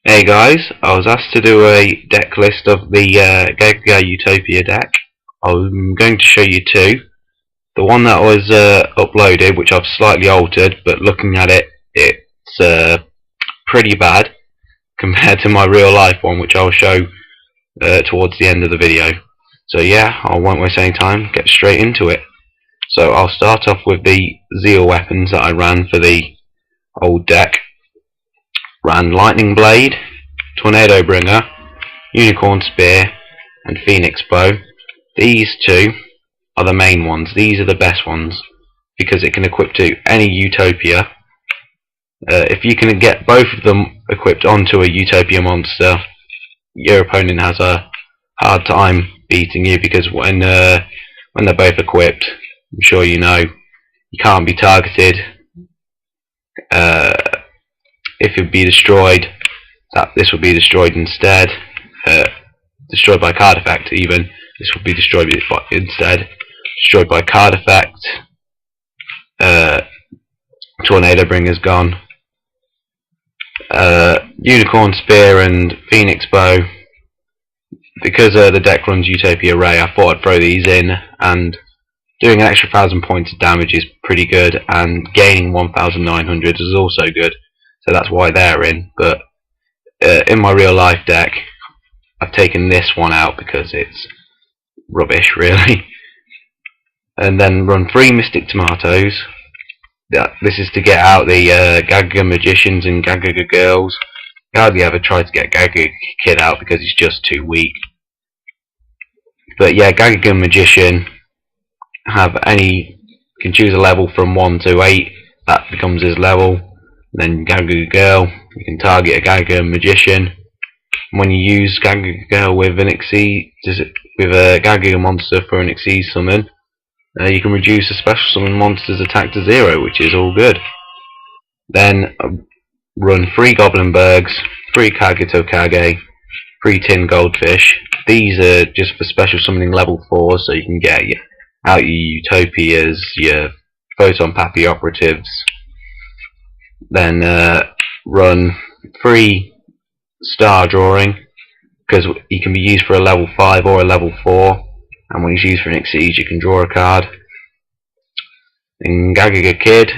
Hey guys, I was asked to do a deck list of the Gagaga Utopia deck. I'm going to show you two. The one that was uploaded, which I've slightly altered, but looking at it, it's pretty bad compared to my real life one, which I'll show towards the end of the video. So yeah, I won't waste any time, get straight into it. So I'll start off with the Zeal weapons that I ran for the old deck. Ran Lightning Blade, Tornado Bringer, Unicorn Spear, and Phoenix Bow. These two are the main ones. These are the best ones because it can equip to any Utopia. If you can get both of them equipped onto a Utopia monster, your opponent has a hard time beating you because when they're both equipped, I'm sure you know, you can't be targeted. If it would be destroyed, this would be destroyed instead. Destroyed by card effect, even. This would be destroyed instead. Destroyed by card effect. Tornado Bringer's gone. Unicorn Spear and Phoenix Bow. Because the deck runs Utopia Ray, I thought I'd throw these in, and doing an extra 1,000 points of damage is pretty good, and gaining 1,900 is also good. So that's why they're in. But in my real life deck, I've taken this one out because it's rubbish, really. And then run 3 Mystic Tomatoes. This is to get out the Gagaga Magicians and Gagaga Girls. I hardly ever try to get Gagaga Kid out because he's just too weak. But yeah, Gagaga Magician can choose a level from 1 to 8. That becomes his level. Then Gagaga Girl, you can target a Gagaga Magician. When you use Gagaga Girl with a Gagaga monster for an Xyz summon, you can reduce a special summon monster's attack to 0, which is all good. Then run 3 Goblin Bergs, 3 Kage Kage, 3 Tin Goldfish. These are just for special summoning level 4, so you can get out your Utopias, your Photon Pappy Operatives. Then run 3 Star Drawing, because he can be used for a level 5 or a level 4, and when he's used for an Xyz you can draw a card. Then Gagaga Kid,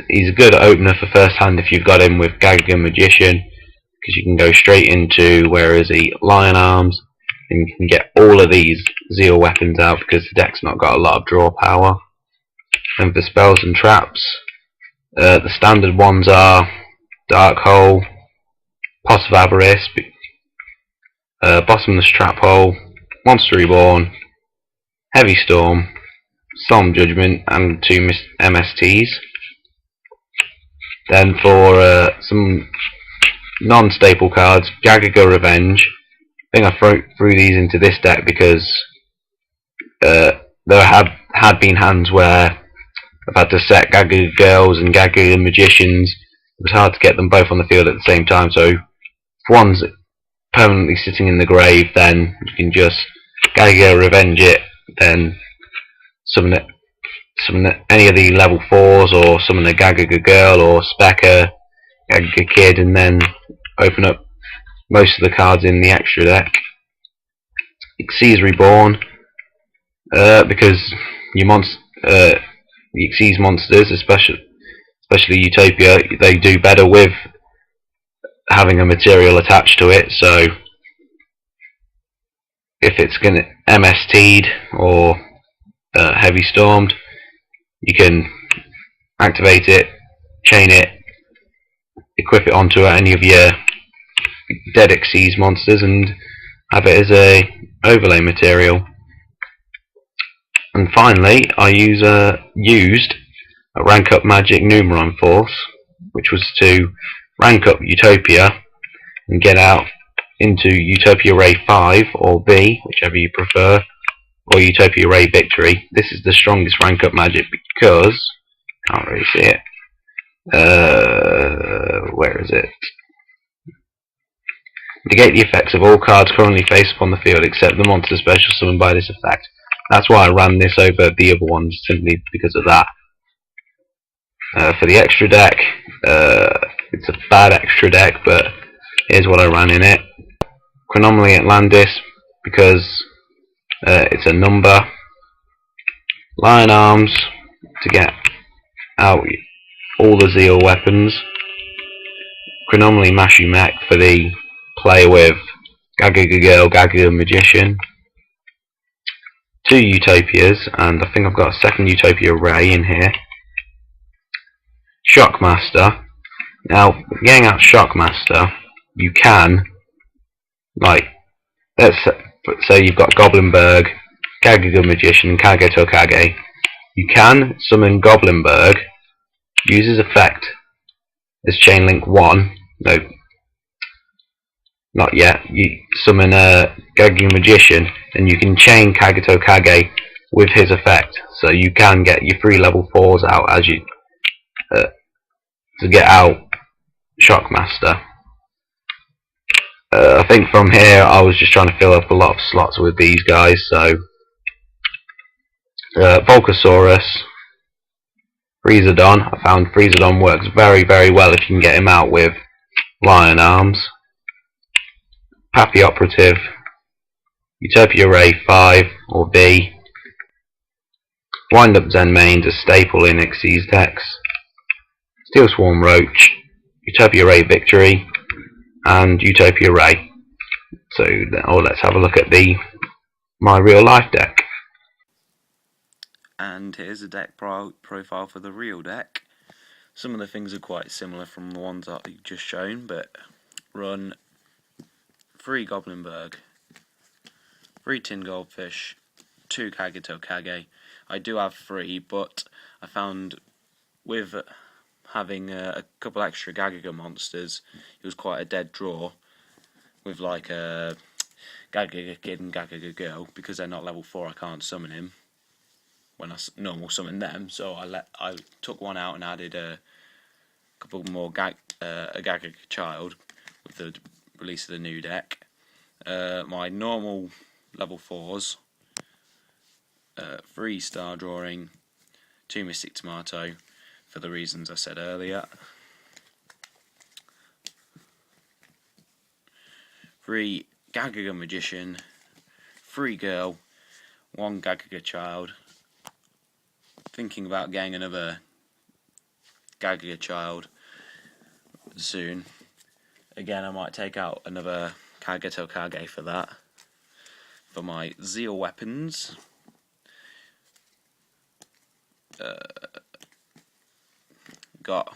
he's a good opener for first hand if you've got him with Gagaga Magician, because you can go straight into, where is he, Lion Arms, and you can get all of these Zeal weapons out because the deck's not got a lot of draw power. And for spells and traps, the standard ones are Dark Hole, Pots of Avarice, Bottomless Trap Hole, Monster Reborn, Heavy Storm, Solemn Judgment, and 2 MSTs. Then for some non-staple cards, Gagaga Revenge. I think I threw these into this deck because there had been hands where I've had to set Gagaga Girls and Gagaga Magicians. It was hard to get them both on the field at the same time, so if one's permanently sitting in the grave, then you can just Gagaga Revenge it, then summon any of the level 4s, or summon a Gagaga Girl or Specker, Gagaga Kid, and then open up most of the cards in the extra deck. Xyz Reborn, because the Xyz monsters, especially Utopia, they do better with having a material attached to it. So if it's going to MST'd or Heavy Stormed, you can activate it, chain it, equip it onto any of your dead Xyz monsters, and have it as a overlay material. And finally, I used a rank up Magic Numeron Force, which was to rank up Utopia and get out into Utopia Ray 5 or B, whichever you prefer, or Utopia Ray Victory. This is the strongest rank up magic because, can't really see it, where is it? Negate the effects of all cards currently faced upon the field except the monster special summoned by this effect. That's why I ran this over the other ones, simply because of that. For the extra deck, It's a bad extra deck, but here's what I ran in it. Chronomally Atlantis, because it's a number. Lion Arms, to get out all the Zeal weapons. Chronomally Mashu Mech for the play with Gagaga Girl, Gagaga Magician. 2 Utopias, and I think I've got a second Utopia Ray in here. Shockmaster. Now, getting out Shockmaster, you can, like, let's say you've got Goblinberg, Gagaga Magician, and Kage Tokage. You can summon Goblinberg, use his effect as Chain Link 1. No, not yet. You summon a Gagaga Magician, and you can chain Kage Tokage with his effect. So you can get your 3 level 4s out as you to get out Shockmaster. I think from here I was just trying to fill up a lot of slots with these guys, so Volcasaurus, Freezodon. I found Freezodon works very, very well if you can get him out with Lion Arms. Pappy Operative, Utopia Ray 5 or B. Wind Up Zen Main's a staple in Xyz decks. Steel Swarm Roach, Utopia Ray Victory, and Utopia Ray. So let's have a look at my real life deck. And here's a deck profile for the real deck. Some of the things are quite similar from the ones that I've just shown, but run 3 Goblinberg, 3 Tin Goldfish, 2 Kage Tokage. I do have 3, but I found with having a couple extra Gagaga monsters, it was quite a dead draw with like a Gagaga Kid and Gagaga Girl. Because they're not level 4, I can't summon him when I normal summon them, so I took one out and added a couple more a Gagaga Child with the release of the new deck. My normal level 4s, 3 Star Drawing, 2 Mystic Tomato, for the reasons I said earlier. 3 Gagaga Magician, 3 Girl, 1 Gagaga Child. Thinking about getting another Gagaga Child soon. Again, I might take out another Kage Tokage for that. For my Zeal weapons, got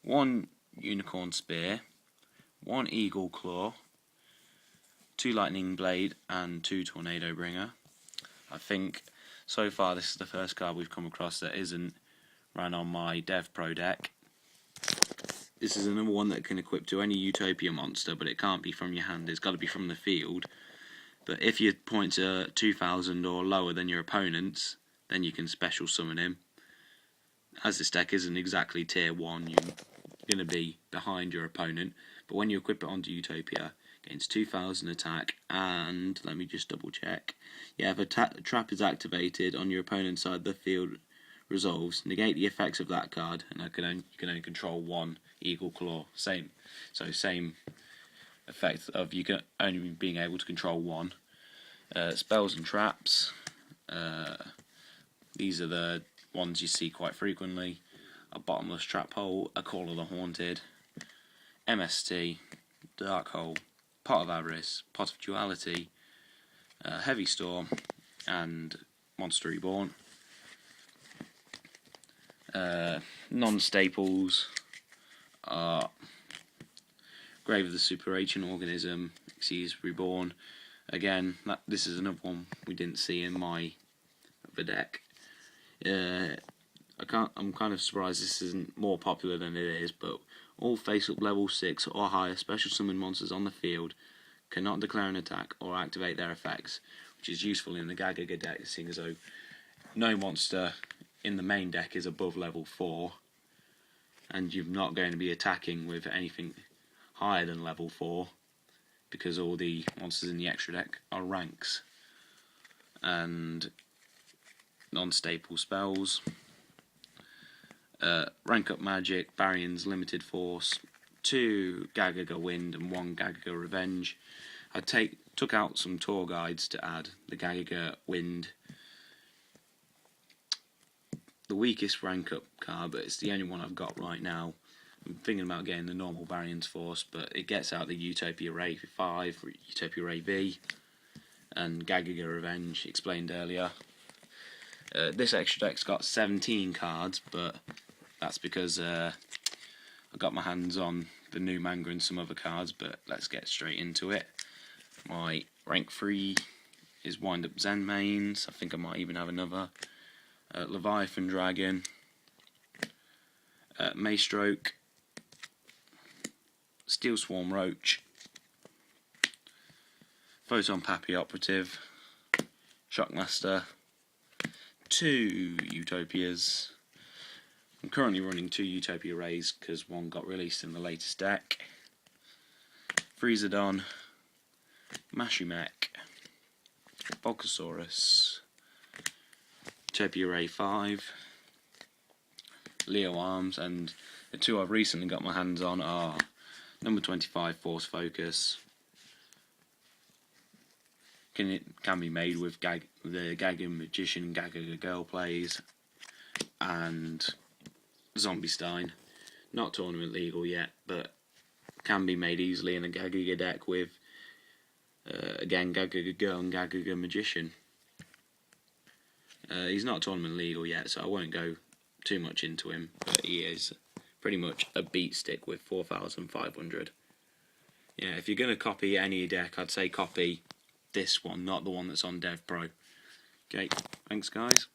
1 Unicorn Spear, 1 Eagle Claw, 2 Lightning Blade, and 2 Tornado Bringer. I think so far this is the first card we've come across that isn't ran on my Dev Pro deck. This is another one that can equip to any Utopia monster, but it can't be from your hand, it's got to be from the field. But if your points are 2000 or lower than your opponent's, then you can special summon him. As this deck isn't exactly tier 1, you're going to be behind your opponent, but when you equip it onto Utopia, gains 2000 attack, and let me just double check. Yeah, if a trap is activated on your opponent's side, the field resolves. Negate the effects of that card, and you can only control 1 Eagle Claw. Same effect of you can only being able to control 1. Spells and traps. These are the ones you see quite frequently. A Bottomless Trap Hole, a Call of the Haunted, MST, Dark Hole, Pot of Avarice, Pot of Duality, Heavy Storm, and Monster Reborn. Non-staples are Grave of the Super Ancient Organism, Xyz Reborn. Again, this is another one we didn't see in my other deck. I'm kind of surprised this isn't more popular than it is, but all face-up level 6 or higher special summon monsters on the field cannot declare an attack or activate their effects, which is useful in the Gagaga deck, seeing as though no monster in the main deck is above level 4, and you're not going to be attacking with anything higher than level 4, because all the monsters in the extra deck are ranks. And non-staple spells Rank Up Magic, Baryons Limited Force, 2 Gagaga Wind and 1 Gagaga Revenge. I took out some tour guides to add the Gagaga Wind. The weakest rank up card, but it's the only one I've got right now. I'm thinking about getting the normal Baryons Force, but it gets out the Utopia Ray 5, Utopia Ray V, and Gagaga Revenge, explained earlier. This extra deck's got 17 cards, but that's because I got my hands on the new manga and some other cards, but let's get straight into it. My rank 3 is Wind Up Zen mains. I think I might even have another. Leviathan Dragon, Maystroke, Steel Swarm Roach, Photon Pappy Operative, Shockmaster, 2 Utopias. I'm currently running 2 Utopia Rays because one got released in the latest deck. Freezerdon, Mashumek, Bulkasaurus, Utopia Ray 5, Leo Arms, and the 2 I've recently got my hands on are number 25 Force Focus. Can be made with the Gagaga Magician and Gagaga Girl plays, and Zombie Stein. Not tournament legal yet, but can be made easily in a Gagaga deck with again Gagaga Girl and Gagaga Magician. He's not tournament legal yet, so I won't go too much into him, but he is pretty much a beat stick with 4,500. Yeah, if you're going to copy any deck, I'd say copy this one, not the one that's on Dev Pro. Okay, thanks guys.